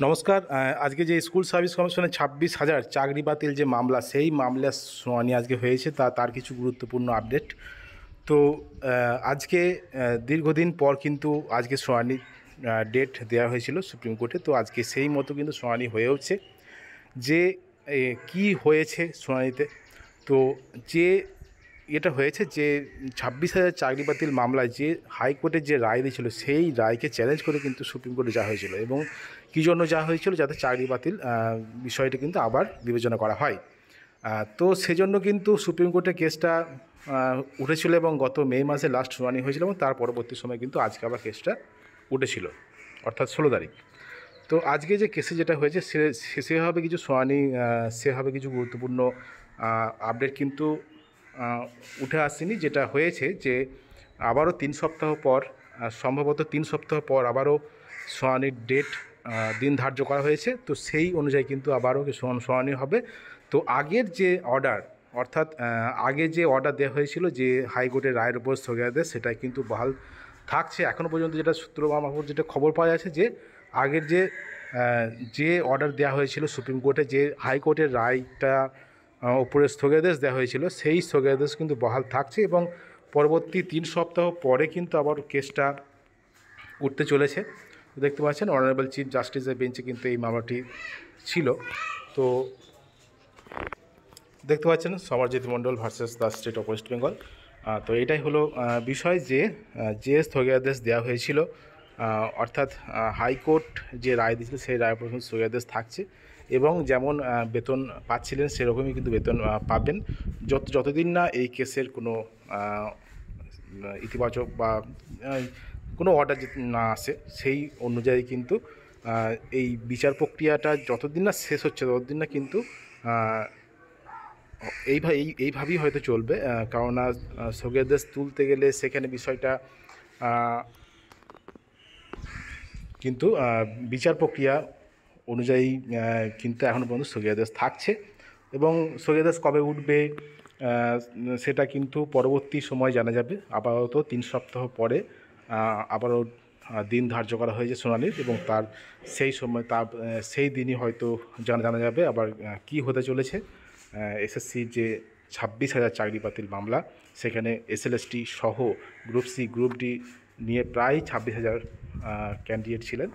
নমস্কার। আজকে যে স্কুল সার্ভিস কমিশনের 26,000 চাকরি বাতিল যে মামলা, সেই মামলার শুনানি আজকে হয়েছে, তার কিছু গুরুত্বপূর্ণ আপডেট। তো আজকে দীর্ঘদিন পর কিন্তু আজকে শুনানি ডেট দেওয়া হয়েছিল সুপ্রিম কোর্টে। তো আজকে সেই মতো কিন্তু শুনানি হয়েওছে যে কি হয়েছে শুনানিতে। তো যে এটা হয়েছে যে 26,000 চাকরি বাতিল মামলায় যে হাইকোর্টের যে রায় দিয়েছিল, সেই রায়কে চ্যালেঞ্জ করে কিন্তু সুপ্রিম কোর্টে যাওয়া হয়েছিল। এবং কী জন্য যাওয়া হয়েছিল? যাতে চাকরি বাতিল বিষয়টি কিন্তু আবার বিবেচনা করা হয়। তো সেজন্য কিন্তু সুপ্রিম কোর্টে কেসটা উঠেছিল এবং গত মে মাসে লাস্ট শুনানি হয়েছিল এবং তার পরবর্তী সময় কিন্তু আজকে আবার কেসটা উঠেছিল, অর্থাৎ 16 তারিখ। তো আজকে যে কেসে যেটা হয়েছে সেভাবে কিছু শুনানি, সেভাবে কিছু গুরুত্বপূর্ণ আপডেট কিন্তু উঠে আসেনি। যেটা হয়েছে যে আবারও 3 সপ্তাহ পর, সম্ভবত 3 সপ্তাহ পর আবারও শুনানির ডেট দিন ধার্য করা হয়েছে। তো সেই অনুযায়ী কিন্তু আবারও শুনানি হবে। তো আগের যে অর্ডার, অর্থাৎ আগে যে অর্ডার দেওয়া হয়েছিল যে হাইকোর্টের রায়ের উপর স্থগিতাদেশ, সেটাই কিন্তু বহাল থাকছে এখনও পর্যন্ত। যেটা সূত্র মারফত যেটা খবর পাওয়া যাচ্ছে যে আগের যে অর্ডার দেওয়া হয়েছিল সুপ্রিম কোর্টে, যে হাইকোর্টের রায়টা উপরে স্থগিতাদেশ দেওয়া হয়েছিল, সেই স্থগিতাদেশ কিন্তু বহাল থাকছে এবং পরবর্তী 3 সপ্তাহ পরে কিন্তু আবার কেসটা উঠতে চলেছে। দেখতে পাচ্ছেন অনারেবল চিফ জাস্টিসের বেঞ্চে কিন্তু এই মামলাটি ছিল। তো দেখতে পাচ্ছেন Samarjit Mondal versus the state of West Bengal. তো এটাই হলো বিষয় যে স্থগিতাদেশ দেওয়া হয়েছিল, অর্থাৎ হাইকোর্ট যে রায় দিয়েছিল সেই রায় পর্যন্ত স্থগিতাদেশ থাকছে এবং যেমন বেতন পাচ্ছিলেন সেরকমই কিন্তু বেতন পাবেন যতদিন না এই কেসের কোনো ইতিবাচক বা কোনো অর্ডার না আসে। সেই অনুযায়ী কিন্তু এই বিচার প্রক্রিয়াটা যতদিন না শেষ হচ্ছে ততদিন না কিন্তু এইভাবেই হয়তো চলবে। কেননা স্থগিতাদেশ তুলতে গেলে সেখানে বিষয়টা কিন্তু বিচার প্রক্রিয়া অনুযায়ী কিন্তু এখনও পর্যন্ত স্থগিতাদেশ থাকছে এবং স্থগিতাদেশ কবে উঠবে সেটা কিন্তু পরবর্তী সময় জানা যাবে। আপাতত 3 সপ্তাহ পরে আবারও দিন ধার্য করা হয়েছে শুনানির এবং সেই দিনই হয়তো জানা যাবে আবার কি হতে চলেছে। এসএসসির যে 26,000 চাকরি বাতিল মামলা, সেখানে এসএলএসটি সহ গ্রুপ সি গ্রুপ ডি নিয়ে প্রায় 26,000 ক্যান্ডিডেট ছিলেন।